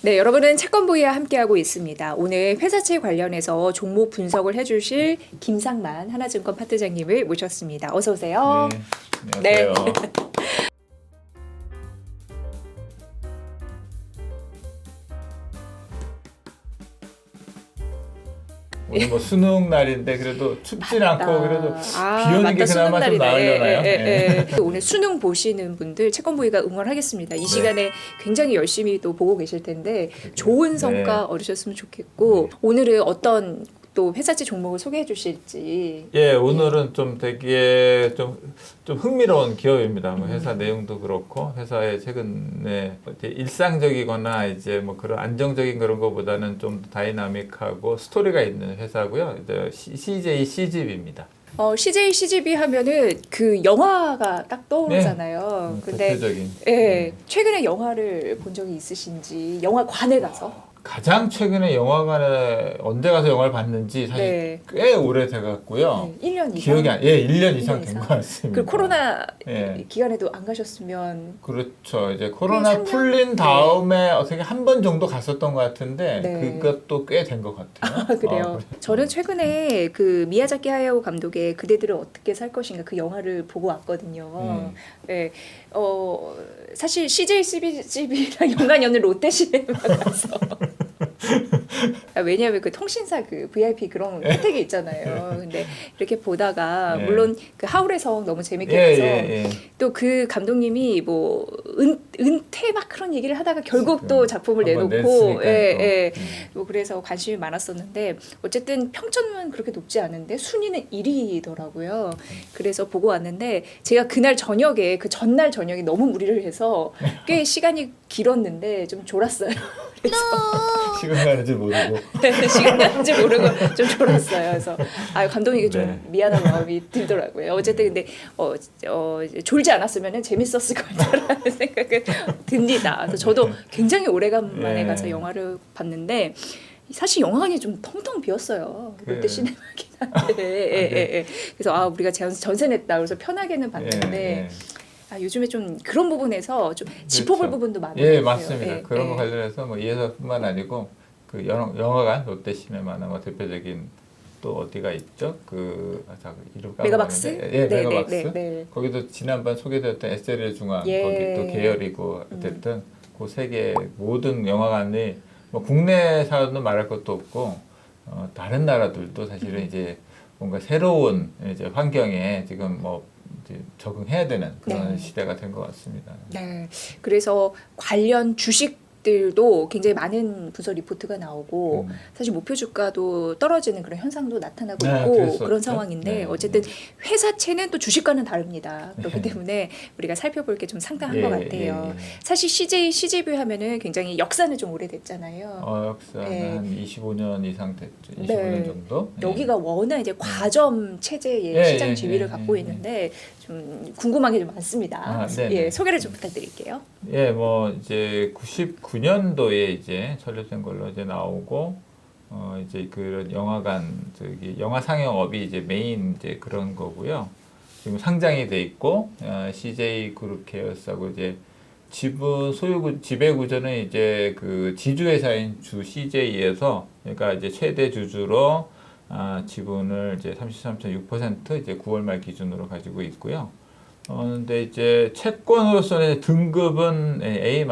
네, 여러분은 채권부위와 함께하고 있습니다. 오늘 회사채 관련해서 종목 분석을 해주실 김상만 하나증권 파트장님을 모셨습니다. 어서 오세요. 네, 안녕하세요. 오늘 뭐 수능 날인데 그래도 춥진 않고 그래도 비 오는 게 그나마 좀 나으려나요? 예. 오늘 수능 보시는 분들 채권부위가 응원하겠습니다. 이 시간에 굉장히 열심히 또 보고 계실 텐데 좋은 성과 얻으셨으면 좋겠고 오늘은 어떤 또 회사채 종목을 소개해 주실지. 예, 오늘은 좀 되게 좀 흥미로운 기업입니다. 뭐 회사 내용도 그렇고 회사의 최근에 이제 일상적이거나 이제 뭐 그런 안정적인 그런 것보다는 좀 다이나믹하고 스토리가 있는 회사고요. 이제 CJ CGV입니다. CJ CGV 하면은 그 영화가 딱 떠오르잖아요. 근데 대표적인. 예, 최근에 영화를 본 적이 있으신지 영화관에 가서. 가장 최근에 영화관에 언제 가서 영화를 봤는지 사실 꽤 오래돼 갖고요. 1년 이상. 기억이 1년 이상 된 것 같습니다. 그 코로나 예. 기간에도 안 가셨으면. 그렇죠. 이제 코로나 3년? 풀린 다음에 어떻게 한 번 정도 갔었던 것 같은데 그것도 꽤 된 것 같아요. 그래요. 저는 최근에 그 미야자키 하야오 감독의 그대들은 어떻게 살 것인가 그 영화를 보고 왔거든요. 네. 사실 CJ CGV랑 연관이 없는 롯데시네마 가서. 왜냐하면 그 통신사 그 VIP 그런 혜택이 있잖아요. 근데 이렇게 보다가 물론 그 하울의 성 너무 재밌게 봐서 또 그 감독님이 뭐 은퇴 막 그런 얘기를 하다가 결국 또 작품을 내놓고 뭐 그래서 관심이 많았었는데 어쨌든 평점은 그렇게 높지 않은데 순위는 1위더라고요. 그래서 보고 왔는데 제가 그날 저녁에 그 전날 저녁에 너무 무리를 해서 꽤 시간이 길었는데 좀 졸았어요. 그래서 시간 가는지 모르고 시간 가는지 모르고 좀 졸았어요. 그래서 감독님께 좀 미안한 마음이 들더라고요. 어쨌든 근데 졸지 않았으면 재밌었을 것 같다라는 생각은 듭니다. 그래서 저도 굉장히 오래간만에 가서 영화를 봤는데 사실 영화관이 좀 텅텅 비었어요. 롯데 시네마긴 한데. 그래서 우리가 전세 냈다 그래서 편하게는 봤는데 요즘에 좀 그런 부분에서 좀 짚어볼 부분도 많은 것 같아요. 맞습니다. 그런 거 관련해서 뭐 이 회사뿐만 아니고 그 영화관 롯데 시네마나 뭐 대표적인 또 어디가 있죠? 이름 메가박스? 메가박스. 거기도 지난번 소개되었던 SLL 중앙 거기 또 계열이고 어쨌든 그 세 개 모든 영화관이 뭐 국내사는 말할 것도 없고 다른 나라들도 사실은 이제 뭔가 새로운 이제 환경에 지금 뭐 이제 적응해야 되는 그런 시대가 된 것 같습니다. 네, 그래서 관련 주식들도 굉장히 많은 분석 리포트가 나오고 사실 목표 주가도 떨어지는 그런 현상도 나타나고 있고 그랬었죠. 그런 상황인데 어쨌든 회사채는 또 주식과는 다릅니다. 그렇기 때문에 우리가 살펴볼 게 좀 상당한 것 같아요. 사실 CJ, CGV 하면은 굉장히 역사는 좀 오래됐잖아요. 역사는 한 25년 이상 됐죠. 25년 정도. 여기가 워낙 이제 과점 체제의 시장 지위를 갖고 있는데 좀 궁금한 게 좀 많습니다. 소개를 좀 부탁드릴게요. 뭐 이제 99년도에 이제 설립된 걸로 이제 나오고 이제 그런 영화관 영화 상영업이 이제 메인 이제 그런 거고요. 지금 상장이 돼 있고 CJ 그룹 계열사고 이제 지배 구조는 이제 그 지주회사인 주 CJ에서 그러니까 이제 최대 주주로 지분을 이제 33.6% 이제 9월 말 기준으로 가지고 있고요. 근데 이제 채권으로서는 등급은 A-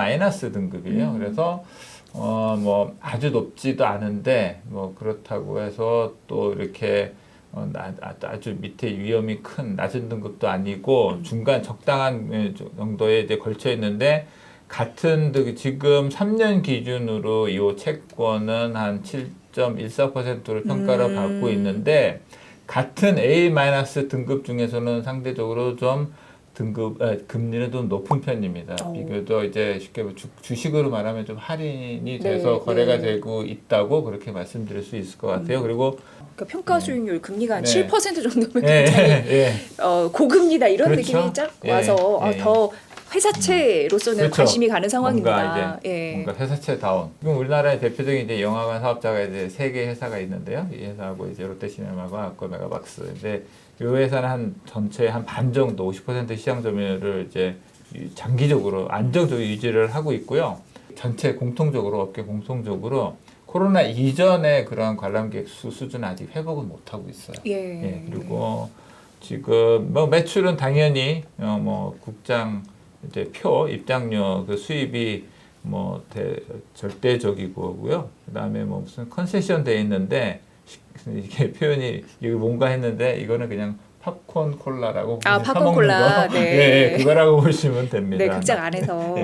등급이에요. 그래서 뭐 아주 높지도 않은데 뭐 그렇다고 해서 또 이렇게 아주 밑에 위험이 큰 낮은 등급도 아니고 중간 적당한 정도에 이제 걸쳐 있는데 같은 지금 3년 기준으로 이 채권은 한 7.14%를 평가를 받고 있는데 같은 A- 등급 중에서는 상대적으로 좀 금리는 좀 높은 편입니다. 비교도 이제 쉽게 주식으로 말하면 좀 할인이 돼서 거래가 되고 있다고 그렇게 말씀드릴 수 있을 것 같아요. 그리고 그러니까 평가 수익률 금리가 한 7% 정도면 굉장히 고금리다 이런 느낌이 쫙 와서 더 회사채로서는 관심이 가는 상황입니다. 뭔가 회사채다운. 지금 우리나라의 대표적인 이제 영화관 사업자가 이제 세 개 회사가 있는데요. 이 회사하고 이제 롯데시네마가 아까 메가박스. 근데 이 회사는 한 전체의 한 반 정도 50% 시장 점유율을 이제 장기적으로 안정적으로 유지를 하고 있고요. 전체 공통적으로 업계 공통적으로 코로나 이전의 그런 관람객 수 수준 아직 회복은 못 하고 있어요. 예. 그리고 지금 뭐 매출은 당연히 뭐 국장 이제 표 입장료 그 수입이 뭐 절대적이고요. 그다음에 뭐 무슨 컨세션 돼 있는데 이게 표현이 이게 뭔가 했는데 이거는 그냥 팝콘 콜라라고 팝콘 콜라. 네. 그거라고 보시면 됩니다. 네, 극장 안에서.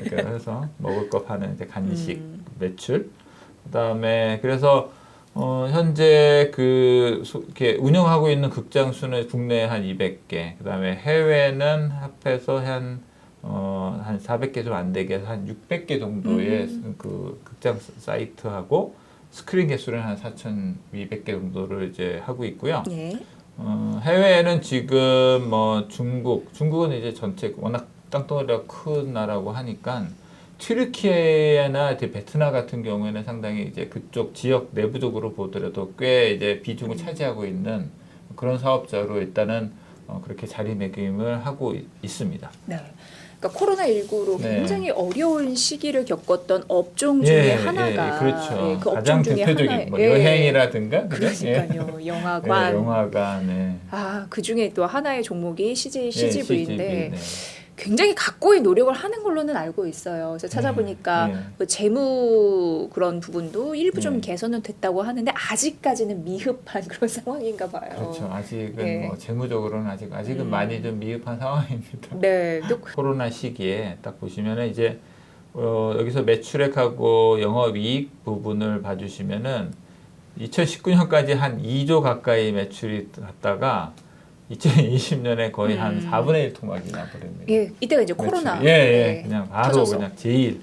그래서 먹을 거 파는 이제 간식 매출. 그다음에 그래서 현재 이렇게 운영하고 있는 극장 수는 국내 한 200개, 그다음에 해외는 합해서 한 400개 좀 안 되게 한 600개 정도의 그 극장 사이트하고 스크린 개수는 한 4,200개 정도를 이제 하고 있고요. 예. 해외에는 지금 뭐 중국은 이제 전체 워낙 땅덩어리가 큰 나라고 하니까 튀르키예나 베트남 같은 경우에는 상당히 이제 그쪽 지역 내부적으로 보더라도 꽤 이제 비중을 차지하고 있는 그런 사업자로 일단은 그렇게 자리매김을 하고 있습니다. 네. 그러니까 코로나19로 네. 굉장히 어려운 시기를 겪었던 업종 중에 하나가 그렇죠. 그 가장 업종 중에 대표적인 하나에, 뭐 여행이라든가 그러니까요. 영화관. 영화관. 그 중에 또 하나의 종목이 CGV인데 CGV, 굉장히 각고의 노력을 하는 걸로는 알고 있어요. 그래서 찾아보니까 뭐 재무 그런 부분도 일부 좀 개선은 됐다고 하는데 아직까지는 미흡한 그런 상황인가 봐요. 그렇죠. 아직은 뭐 재무적으로는 아직은 많이 좀 미흡한 상황입니다. 네. 또 코로나 시기에 딱 보시면은 이제 여기서 매출액하고 영업이익 부분을 봐주시면은 2019년까지 한 2조 가까이 매출이 갔다가 2020년에 거의 한 4분의 1 토막이 나버립니다. 예, 이때가 이제 코로나. 그냥 바로 터져서. 그냥 제일.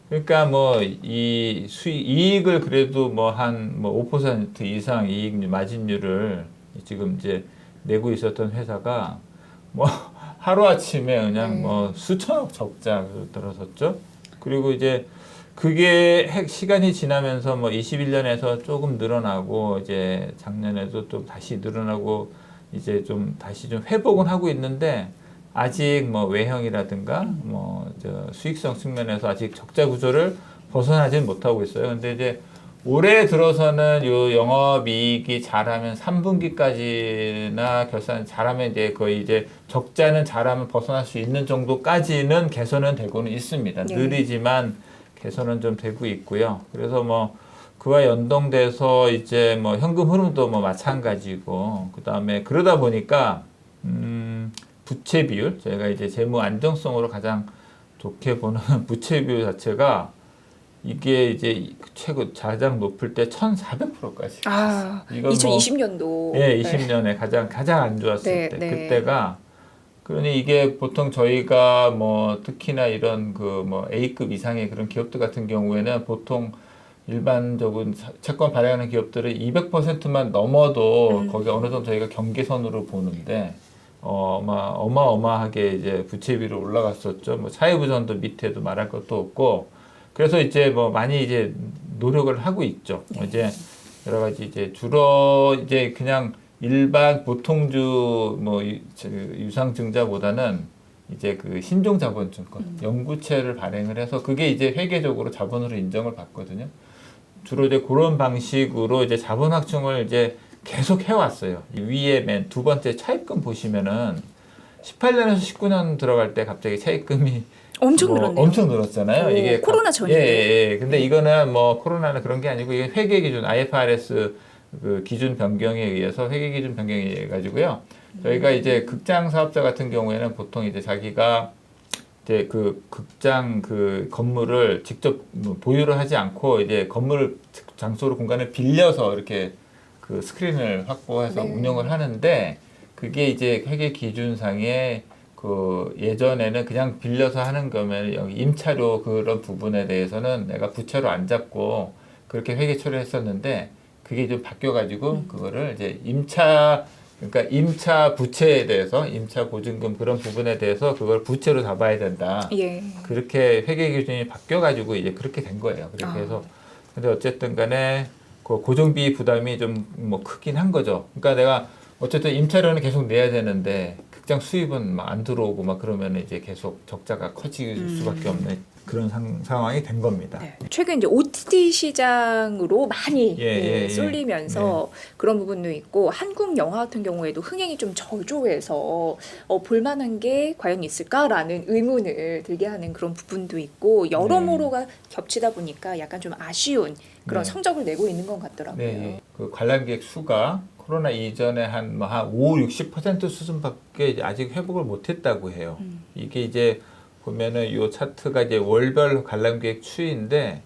그러니까 뭐 이 이익을 그래도 뭐 한 5% 이상 이익 마진율을 지금 이제 내고 있었던 회사가 뭐 하루 아침에 그냥 뭐 수천억 적자 들어섰죠. 그리고 이제 그게 시간이 지나면서 뭐 21년에서 조금 늘어나고 이제 작년에도 또 다시 늘어나고 이제 좀 다시 좀 회복은 하고 있는데 아직 뭐 외형이라든가 뭐 수익성 측면에서 아직 적자 구조를 벗어나지는 못하고 있어요. 근데 이제 올해 들어서는 요 영업이익이 잘하면 3분기까지나 결산 잘하면 이제 거의 이제 적자는 잘하면 벗어날 수 있는 정도까지는 개선은 되고는 있습니다. 느리지만 개선은 좀 되고 있고요. 그래서 뭐 그와 연동돼서 이제 뭐 현금 흐름도 뭐 마찬가지고, 그 다음에 그러다 보니까 부채 비율, 저희가 이제 재무 안정성으로 가장 좋게 보는 부채 비율 자체가 이게 이제 최고 가장 높을 때 1,400%까지. 이건 2020년도. 20년에 가장 안 좋았을 때 그때가. 그러니 이게 보통 저희가 뭐 특히나 이런 그 뭐 A급 이상의 그런 기업들 같은 경우에는 보통 일반적인 채권 발행하는 기업들은 200%만 넘어도 거기 어느 정도 저희가 경계선으로 보는데 어마어마하게 이제 부채비로 올라갔었죠. 뭐 사회부전도 밑에도 말할 것도 없고, 그래서 이제 뭐 많이 이제 노력을 하고 있죠. 이제 여러 가지 이제 주로 이제 그냥 일반 보통주 뭐 유상증자보다는 이제 그 신종자본증권 영구채를 발행을 해서 그게 이제 회계적으로 자본으로 인정을 받거든요. 주로 이제 그런 방식으로 이제 자본 확충을 이제 계속 해왔어요. 위에 맨 두 번째 차입금 보시면은 18년에서 19년 들어갈 때 갑자기 차입금이 엄청 늘었네요. 엄청 늘었잖아요. 이게 코로나 전인데. 근데 이거는 뭐 코로나는 그런 게 아니고 이게 회계 기준 IFRS 그 기준 변경에 의해서 회계 기준 변경에 의해 가지고요. 저희가 이제 극장 사업자 같은 경우에는 보통 이제 자기가 이제 그 극장 그 건물을 직접 보유를 하지 않고 이제 건물 장소로 공간을 빌려서 이렇게 그 스크린을 확보해서 운영을 하는데, 그게 이제 회계 기준상에 그 예전에는 그냥 빌려서 하는 거면 여기 임차료 그런 부분에 대해서는 내가 부채로 안 잡고 그렇게 회계 처리했었는데, 그게 좀 바뀌어가지고 그거를 이제 그러니까 임차 부채에 대해서 임차 보증금 그런 부분에 대해서 그걸 부채로 잡아야 된다. 그렇게 회계 기준이 바뀌어가지고 이제 그렇게 된 거예요. 그렇게 해서 근데 어쨌든 간에 그 고정비 부담이 좀 뭐 크긴 한 거죠. 그러니까 내가 어쨌든 임차료는 계속 내야 되는데 극장 수입은 막 안 들어오고 막 그러면 이제 계속 적자가 커질 수밖에 없는 그런 상황이 된 겁니다. 네. 최근 이제 OTT 시장으로 많이 쏠리면서 네. 그런 부분도 있고 한국 영화 같은 경우에도 흥행이 좀 저조해서 볼만한 게 과연 있을까라는 의문을 들게 하는 그런 부분도 있고 여러모로가 겹치다 보니까 약간 좀 아쉬운 그런 네. 성적을 내고 있는 것 같더라고요. 네. 그 관람객 수가 코로나 이전에 한 5, 60% 수준밖에 이제 아직 회복을 못했다고 해요. 이게 이제 보면은 이 차트가 이제 월별 관람객 추이인데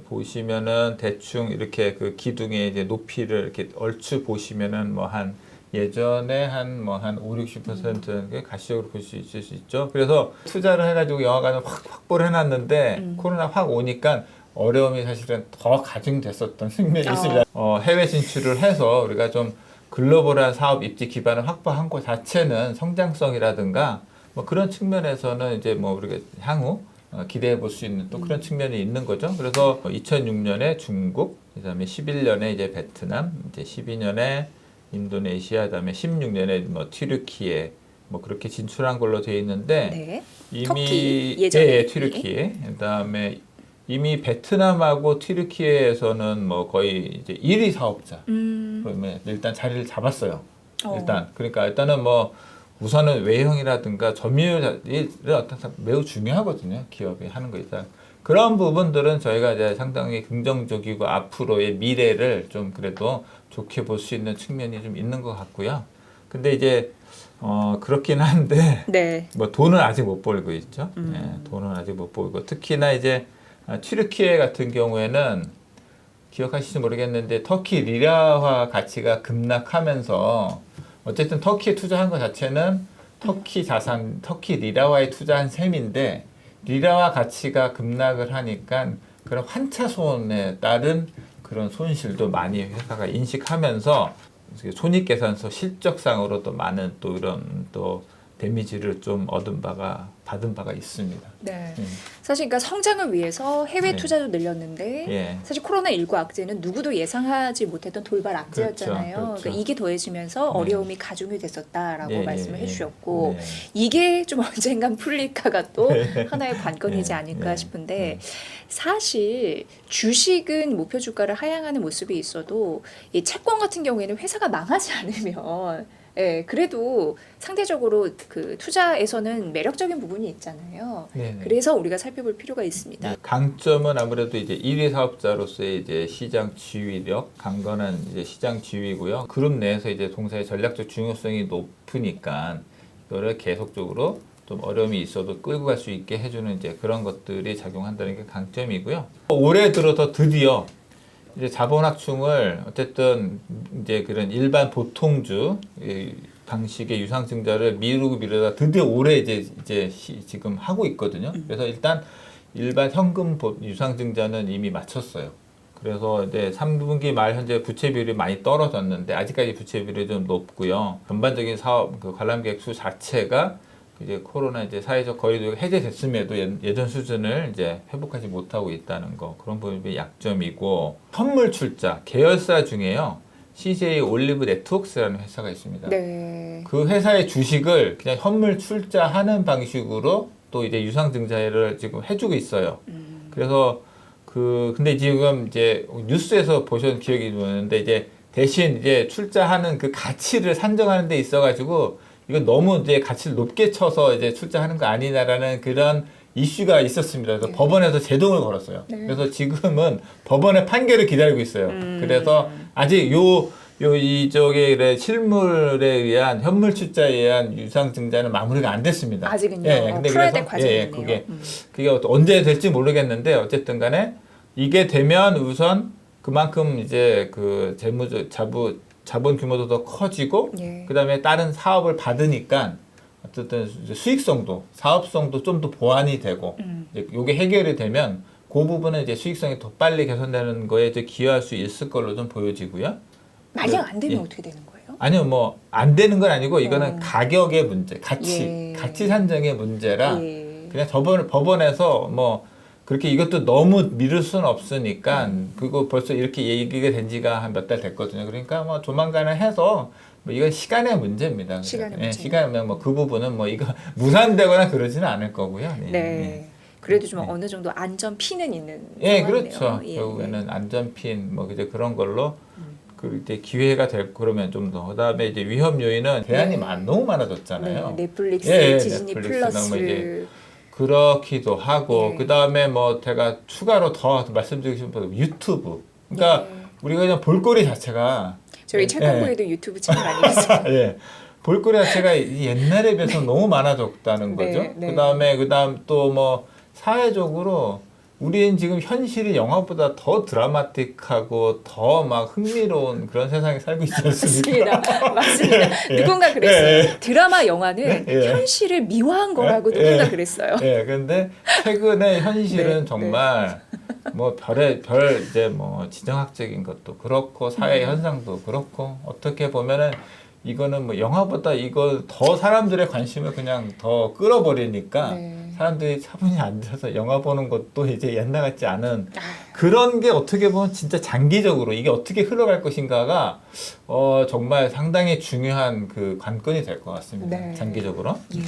보시면은 대충 이렇게 그 기둥의 이제 높이를 이렇게 얼추 보시면은 뭐 한 예전에 한 5, 60% 가시적으로 볼 수 있죠. 그래서 투자를 해가지고 영화관을 확보를 해놨는데 코로나 확 오니까 어려움이 사실은 더 가중됐었던 측면이 있습니다. 해외 진출을 해서 우리가 좀 글로벌한 사업 입지 기반을 확보한 것 자체는 성장성이라든가 뭐 그런 측면에서는 이제 뭐 우리가 향후 기대해 볼 수 있는 또 그런 측면이 있는 거죠. 그래서 2006년에 중국, 그다음에 11년에 이제 베트남, 이제 12년에 인도네시아, 그다음에 16년에 뭐 튀르키예 뭐 그렇게 진출한 걸로 돼 있는데 네. 이미 터키 예전에 튀르키예, 그다음에 이미 베트남하고 튀르키예에서는 뭐 거의 이제 1위 사업자 그러면 일단 자리를 잡았어요. 일단 그러니까 일단은 뭐 우선은 외형이라든가 점유율이 매우 중요하거든요. 기업이 하는 거 일단 그런 부분들은 저희가 이제 상당히 긍정적이고 앞으로의 미래를 좀 그래도 좋게 볼 수 있는 측면이 좀 있는 것 같고요. 근데 이제 그렇긴 한데 네. 뭐 돈은 아직 못 벌고 있죠. 네, 돈은 아직 못 벌고 특히나 이제 튀르키예 같은 경우에는 기억하실지 모르겠는데 터키 리라화 가치가 급락하면서 어쨌든 터키에 투자한 것 자체는 터키 자산, 터키 리라화에 투자한 셈인데 리라화 가치가 급락을 하니까 그런 환차 손에 따른 그런 손실도 많이 회사가 인식하면서 손익계산서 실적상으로 또 많은 또 이런 또 데미지를 좀 받은 바가 있습니다. 네. 사실 그러니까 성장을 위해서 해외 네. 투자도 늘렸는데 예. 사실 코로나19 악재는 누구도 예상하지 못했던 돌발 악재였잖아요. 그렇죠. 그러니까 이게 더해지면서 네. 어려움이 가중이 됐었다라고 예, 말씀을 예, 해주셨고 예. 이게 좀 언젠간 풀릴까가 또 하나의 관건이지 않을까 싶은데 사실 주식은 목표 주가를 하향하는 모습이 있어도 이 채권 같은 경우에는 회사가 망하지 않으면 그래도 상대적으로 그 투자에서는 매력적인 부분이 있잖아요. 네네. 그래서 우리가 살펴볼 필요가 있습니다. 강점은 아무래도 이제 1위 사업자로서의 이제 시장 지위력, 강건한 이제 시장 지위고요. 그룹 내에서 이제 동사의 전략적 중요성이 높으니까 이거를 계속적으로 좀 어려움이 있어도 끌고 갈 수 있게 해주는 이제 그런 것들이 작용한다는 게 강점이고요. 올해 들어서 드디어 이제 자본확충을 어쨌든 이제 그런 일반 보통주 방식의 유상증자를 미루다 드디어 올해 지금 하고 있거든요. 그래서 일단 일반 현금 유상증자는 이미 마쳤어요. 그래서 이제 3분기 말 현재 부채 비율이 많이 떨어졌는데 아직까지 부채 비율이 좀 높고요. 전반적인 사업 그 관람객 수 자체가 이제 코로나 이제 사회적 거리두기가 해제됐음에도 예전 수준을 이제 회복하지 못하고 있다는 거 그런 부분이 약점이고 선물 출자 계열사 중에요 CJ 올리브 네트워크스라는 회사가 있습니다. 네. 그 회사의 주식을 그냥 현물 출자하는 방식으로 또 이제 유상증자를 지금 해주고 있어요. 그래서 근데 지금 이제 뉴스에서 보신 기억이 나는데 이제 대신 이제 출자하는 그 가치를 산정하는 데 있어가지고 이거 너무 이제 가치를 높게 쳐서 이제 출자하는 거 아니냐라는 그런 이슈가 있었습니다. 그래서 법원에서 제동을 걸었어요. 그래서 지금은 법원의 판결을 기다리고 있어요. 그래서 아직 이쪽에 실물에 의한 현물 출자에 의한 유상증자는 마무리가 안 됐습니다. 아직은요. 근데 풀어야 그래서 될 과정이네요. 그게 언제 될지 모르겠는데 어쨌든 간에 이게 되면 우선 그만큼 이제 그 자본 규모도 더 커지고 그다음에 다른 사업을 받으니까 어쨌든 수익성도 사업성도 좀 더 보완이 되고 이게 해결이 되면 그 부분은 이제 수익성이 더 빨리 개선되는 거에 이제 기여할 수 있을 걸로 좀 보여지고요. 만약 안 되면 어떻게 되는 거예요? 아니요, 뭐 안 되는 건 아니고 이거는 가격의 문제, 가치 산정의 문제라 그냥 법원에서 뭐 그렇게 이것도 너무 미룰 수는 없으니까 그거 벌써 이렇게 얘기가 된 지가 한 몇 달 됐거든요. 그러니까 뭐 조만간에 해서 뭐 이건 시간의 문제입니다. 시간의 문제. 시간 뭐 그 부분은 뭐 이거 무산되거나 그러지는 않을 거고요. 네. 그래도 좀 어느 정도 안전피는 있는 예, 상황이네요. 그렇죠. 예. 결국에는 안전핀 뭐 이제 그런 걸로 그 이제 기회가 될 그러면 좀 더. 그다음에 이제 위험 요인은 대안이 너무 많아졌잖아요. 네, 넷플릭스, 예, 디즈니 넷플릭스나 뭐 이제 플러스. 그렇기도 하고 예. 그다음에 뭐 제가 추가로 더 말씀드리고 싶은 건 유튜브. 그러니까 예. 우리가 그냥 볼거리 자체가 저희 책공부에도 유튜브 채널 많이 있어요. 예. 볼거리 자체가 이 옛날에 비해서 너무 많아졌다는 거죠. 네. 그다음 또 뭐 사회적으로 우리는 지금 현실이 영화보다 더 드라마틱하고 더 막 흥미로운 그런 세상에 살고 있지 않습니까? 맞습니다. 예. 누군가 그랬어요. 예. 드라마 영화는 예. 현실을 미화한 거라고 예. 누군가 예. 그랬어요. 예, 근데 최근에 현실은 네, 정말 뭐 이제 뭐 지정학적인 것도 그렇고 사회 현상도 그렇고 어떻게 보면은 이거는 뭐 영화보다 이거 더 사람들의 관심을 그냥 더 끌어버리니까 네. 사람들이 차분히 앉아서 영화 보는 것도 이제 옛날 같지 않은 그런 게 어떻게 보면 진짜 장기적으로 이게 어떻게 흘러갈 것인가가 정말 상당히 중요한 그 관건이 될 것 같습니다. 네. 장기적으로. 예.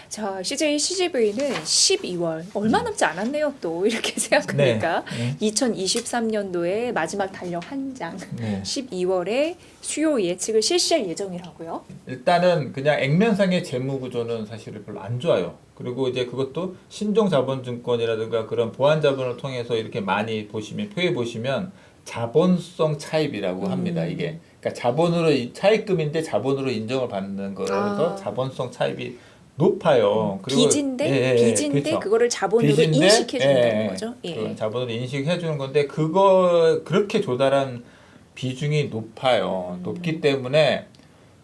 자, CJ CGV는 12월 얼마 남지 않았네요. 또 이렇게 생각하니까 네. 2023년도에 마지막 달력 한 장, 네. 12월에 수요 예측을 실시할 예정이라고요. 일단은 그냥 액면상의 재무 구조는 사실 별로 안 좋아요. 그리고 이제 그것도 신종 자본증권이라든가 그런 보안 자본을 통해서 이렇게 많이 보시면 표에 보시면 자본성 차입이라고 합니다. 이게 그러니까 자본으로 차입금인데 자본으로 인정을 받는 거라서 자본성 차입이 높아요. 그리고 빚인데 그렇죠. 그거를 자본으로 빚인데, 인식해 준다는 거죠. 그 자본으로 인식해 주는 건데 그거 그렇게 조달한 비중이 높아요. 높기 때문에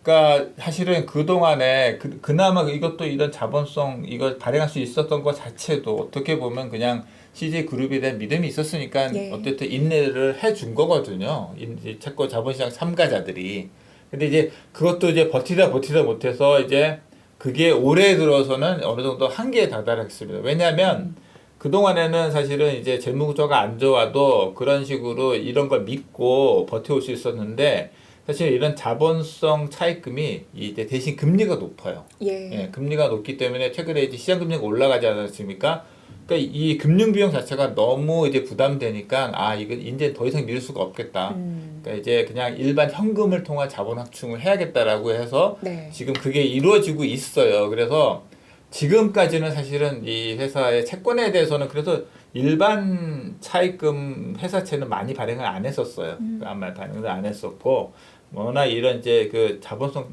그러니까 사실은 그 동안에 그나마 이것도 이런 자본성 이걸 발행할 수 있었던 것 자체도 어떻게 보면 그냥 CJ 그룹에 대한 믿음이 있었으니까 어쨌든 인내를 해준 거거든요. 채권 자본시장 참가자들이. 근데 이제 그것도 이제 버티다 못해서 이제 그게 올해 들어서는 어느 정도 한계에 다다랐습니다. 왜냐하면 그동안에는 사실은 이제 재무구조가 안 좋아도 그런 식으로 이런 걸 믿고 버텨올 수 있었는데 사실 이런 자본성 차입금이 이제 대신 금리가 높아요. 예, 금리가 높기 때문에 최근에 이제 시장금리가 올라가지 않았습니까? 그러니까 이 금융 비용 자체가 너무 이제 부담되니까 이건 이제 더 이상 미룰 수가 없겠다. 그러니까 이제 그냥 일반 현금을 통한 자본 확충을 해야겠다라고 해서 지금 그게 이루어지고 있어요. 그래서 지금까지는 사실은 이 회사의 채권에 대해서는 그래서 일반 차입금 회사채는 많이 발행을 안 했었어요. 아마 발행을 안 했었고 워낙 이런 이제 그 자본성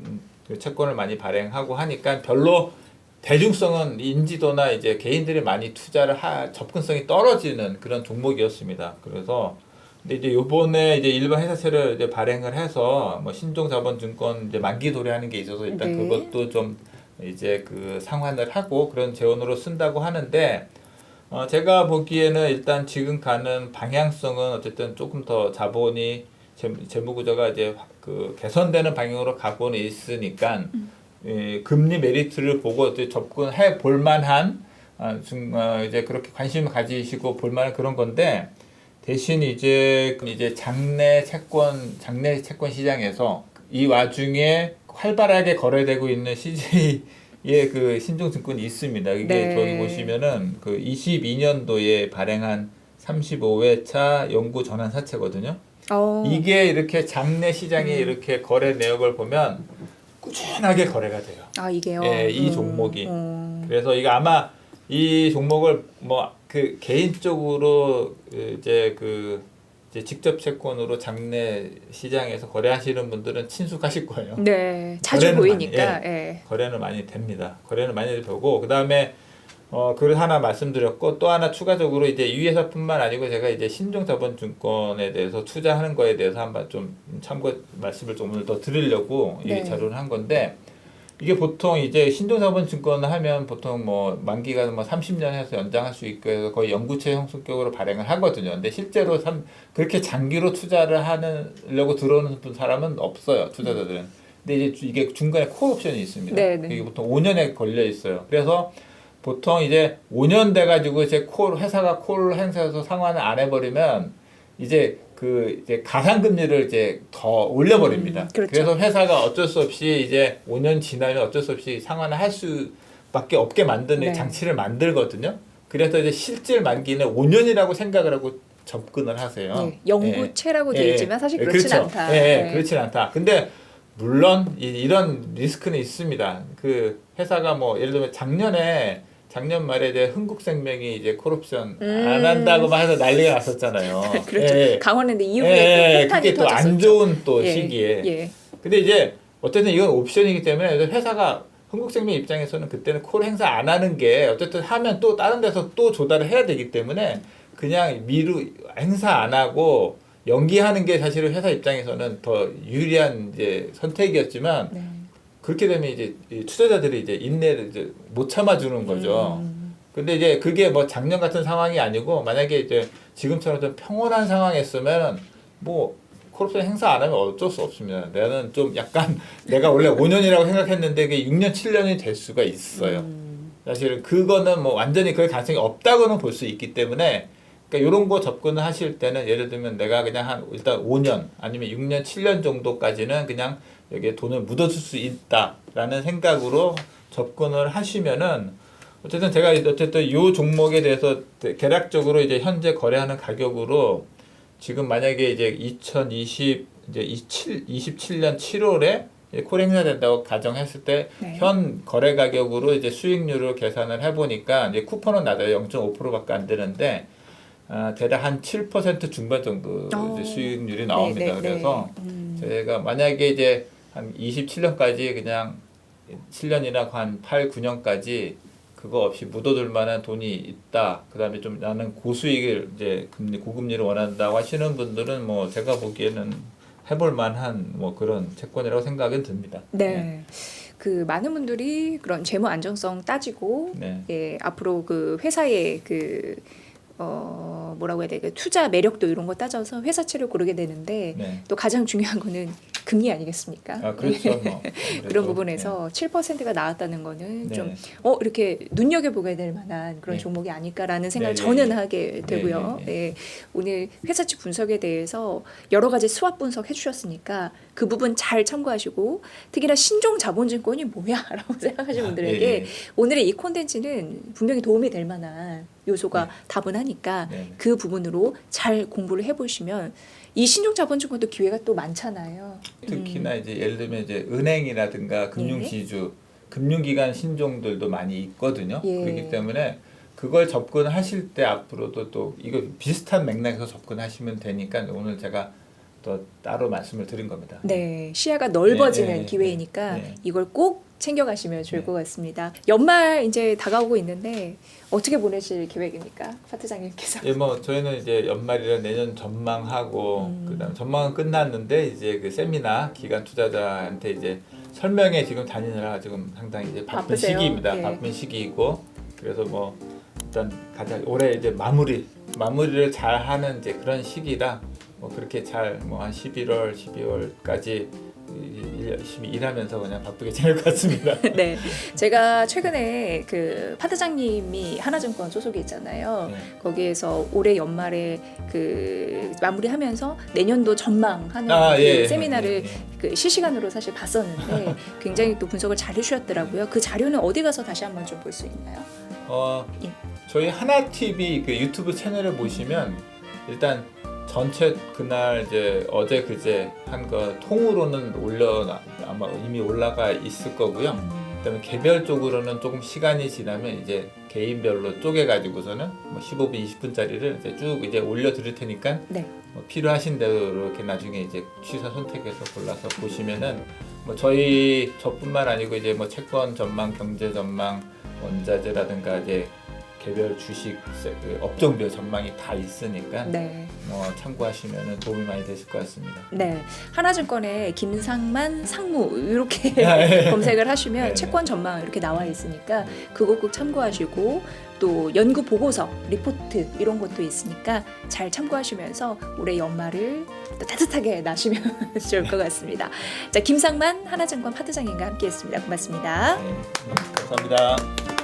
그 채권을 많이 발행하고 하니까 별로 대중성은 인지도나 이제 개인들이 많이 투자를 접근성이 떨어지는 그런 종목이었습니다. 그래서 근데 이제 요번에 이제 일반 회사채를 이제 발행을 해서 뭐 신종자본증권 이제 만기 도래하는 게 있어서 일단 그것도 좀 이제 그 상환을 하고 그런 재원으로 쓴다고 하는데 제가 보기에는 일단 지금 가는 방향성은 어쨌든 조금 더 자본이 재무구조가 이제 그 개선되는 방향으로 가고는 있으니까 금리 메리트를 보고 접근해 볼 만한 이제 그렇게 관심을 가지시고 볼 만한 그런 건데 대신 이제 장내 채권 시장에서 이 와중에 활발하게 거래되고 있는 CJ의 그 신종증권이 있습니다. 이게 저기 보시면은 그 22년도에 발행한 35회차 영구 전환 사채거든요. 이게 이렇게 장내 시장에 이렇게 거래 내역을 보면 꾸준하게 거래가 돼요. 이게요? 예, 이 종목이. 그래서 이거 아마 이 종목을 뭐 그 개인적으로 이제 직접 채권으로 장내 시장에서 거래하시는 분들은 친숙하실 거예요. 네, 자주 보이니까. 거래는 많이 됩니다. 거래는 많이 되고 그다음에 그걸 하나 말씀드렸고 또 하나 추가적으로 이제 이 회사뿐만 아니고 제가 이제 신종자본증권에 대해서 투자하는 거에 대해서 한번 좀 참고 말씀을 좀 오늘 더 드리려고 이 자료를 한 건데 이게 보통 이제 신종자본증권 하면 보통 뭐 만기가 뭐 30년 해서 연장할 수 있고 해서 거의 연구체 형성격으로 발행을 하거든요. 근데 실제로 그렇게 장기로 투자를 하려고 들어오는 사람은 없어요. 투자자들은. 근데 이제 이게 중간에 콜 옵션이 있습니다. 이게 보통 5년에 걸려 있어요. 그래서 보통 이제 5년 돼가지고 이제 회사가 콜 행사해서 상환을 안 해버리면 이제 이제 가상금리를 이제 더 올려버립니다. 그래서 회사가 어쩔 수 없이 이제 5년 지나면 어쩔 수 없이 상환을 할 수밖에 없게 만드는 장치를 만들거든요. 그래서 이제 실질 만기는 5년이라고 생각을 하고 접근을 하세요. 네, 연구체라고 되어 있지만 사실 그렇진 그렇죠. 않다. 네, 그렇진 않다. 근데 물론 이런 리스크는 있습니다. 그 회사가 뭐 예를 들면 작년 말에 이제 흥국생명이 이제 콜옵션 안 한다고만 해서 난리가 났었잖아요. 그렇죠. 강원랜드 이후에 그게 또 안 좋은 또 시기에. 근데 이제 어쨌든 이건 옵션이기 때문에 회사가 흥국생명 입장에서는 그때는 콜 행사 안 하는 게 어쨌든 하면 또 다른 데서 또 조달을 해야 되기 때문에 그냥 행사 안 하고 연기하는 게 사실은 회사 입장에서는 더 유리한 이제 선택이었지만 그렇게 되면 이제 투자자들이 이제 인내를 이제 못 참아주는 거죠. 근데 이제 그게 뭐 작년 같은 상황이 아니고 만약에 이제 지금처럼 좀 평온한 상황이었으면 뭐 콜옵션 행사 안 하면 어쩔 수 없습니다. 나는 좀 약간 내가 원래 5년이라고 생각했는데 그게 6년, 7년이 될 수가 있어요. 사실은 그거는 뭐 완전히 그럴 가능성이 없다고는 볼 수 있기 때문에 그러니까 이런 거 접근을 하실 때는 예를 들면 내가 그냥 일단 5년 아니면 6년, 7년 정도까지는 그냥 여기에 돈을 묻어줄 수 있다라는 생각으로 접근을 하시면은 어쨌든 제가 이 종목에 대해서 대략적으로 이제 현재 거래하는 가격으로 지금 만약에 이제 27년 7월에 콜 행사 된다고 가정했을 때 현 거래 가격으로 이제 수익률을 계산을 해보니까 이제 쿠폰은 낮아요. 0.5%밖에 안 되는데 대략 한 7% 중반 정도 이제 수익률이 나옵니다. 그래서 제가 만약에 이제 한 27년까지 그냥 7년이나 한 8, 9년까지 그거 없이 묻어둘 만한 돈이 있다. 그다음에 좀 나는 고수익을 이제 고금리를 원한다고 하시는 분들은 뭐 제가 보기에는 해볼 만한 뭐 그런 채권이라고 생각은 듭니다. 네. 그 많은 분들이 그런 재무 안정성 따지고 앞으로 그 회사의 그 뭐라고 해야 되나 투자 매력도 이런 거 따져서 회사채를 고르게 되는데 또 가장 중요한 거는 금리 아니겠습니까? 그렇죠. 뭐. 그런 부분에서 7%가 나왔다는 거는 좀 이렇게 눈여겨보게 될 만한 그런 종목이 아닐까라는 생각을 저는 하게 되고요. 오늘 회사채 분석에 대해서 여러 가지 수합 분석 해주셨으니까 그 부분 잘 참고하시고 특히나 신종 자본증권이 뭐야? 라고 생각하시는 분들에게 오늘의 이 콘텐츠는 분명히 도움이 될 만한 요소가 다분하니까 그 부분으로 잘 공부를 해보시면 이 신종자본증권도 기회가 또 많잖아요. 특히나 이제 예를 들면 이제 은행이라든가 금융지주, 금융기관 신종들도 많이 있거든요. 그렇기 때문에 그걸 접근하실 때 앞으로도 또 이거 비슷한 맥락에서 접근하시면 되니까 오늘 제가 또 따로 말씀을 드린 겁니다. 네, 시야가 넓어지는 기회이니까 이걸 꼭 챙겨가시면 좋을 것 같습니다. 연말 이제 다가오고 있는데 어떻게 보내실 계획입니까, 파트장님께서? 뭐 저희는 이제 연말이라 내년 전망하고 그다음 전망은 끝났는데 이제 그 세미나 기관 투자자한테 이제 설명회 지금 다니느라 지금 상당히 이제 바쁜 바쁘세요? 시기입니다. 바쁜 시기이고 그래서 뭐 일단 가장 올해 이제 마무리를 잘 하는 이제 그런 시기라 뭐 그렇게 잘 뭐 한 11월, 12월까지 열심히 일하면서 그냥 바쁘게 지낼 것 같습니다. 네, 제가 최근에 그 파트장님이 하나증권 소속에 있잖아요. 거기에서 올해 연말에 그 마무리하면서 내년도 전망하는 그 세미나를 그 실시간으로 사실 봤었는데 굉장히 또 분석을 잘 해주셨더라고요. 그 자료는 어디 가서 다시 한번 좀 볼 수 있나요? 저희 하나TV 그 유튜브 채널을 보시면 일단 전체 그날 이제 어제 그제 한 거 통으로는 아마 이미 올라가 있을 거고요. 그다음에 개별적으로는 조금 시간이 지나면 이제 개인별로 쪼개 가지고서는 뭐 15분, 20분짜리를 이제 쭉 이제 올려 드릴 테니까 뭐 필요하신 대로 이렇게 나중에 이제 취사 선택해서 골라서 보시면은 뭐 저뿐만 아니고 이제 뭐 채권 전망, 경제 전망, 원자재라든가 이제 개별 주식 업종별 전망이 다 있으니까 뭐 참고하시면 도움이 많이 되실 것 같습니다. 네, 하나증권에 김상만 상무 이렇게 검색을 하시면 채권 전망 이렇게 나와 있으니까 그거 꼭 참고하시고 또 연구 보고서, 리포트 이런 것도 있으니까 잘 참고하시면서 올해 연말을 따뜻하게 나시면 좋을 것 같습니다. 자, 김상만 하나증권 파트장님과 함께했습니다. 고맙습니다. 감사합니다.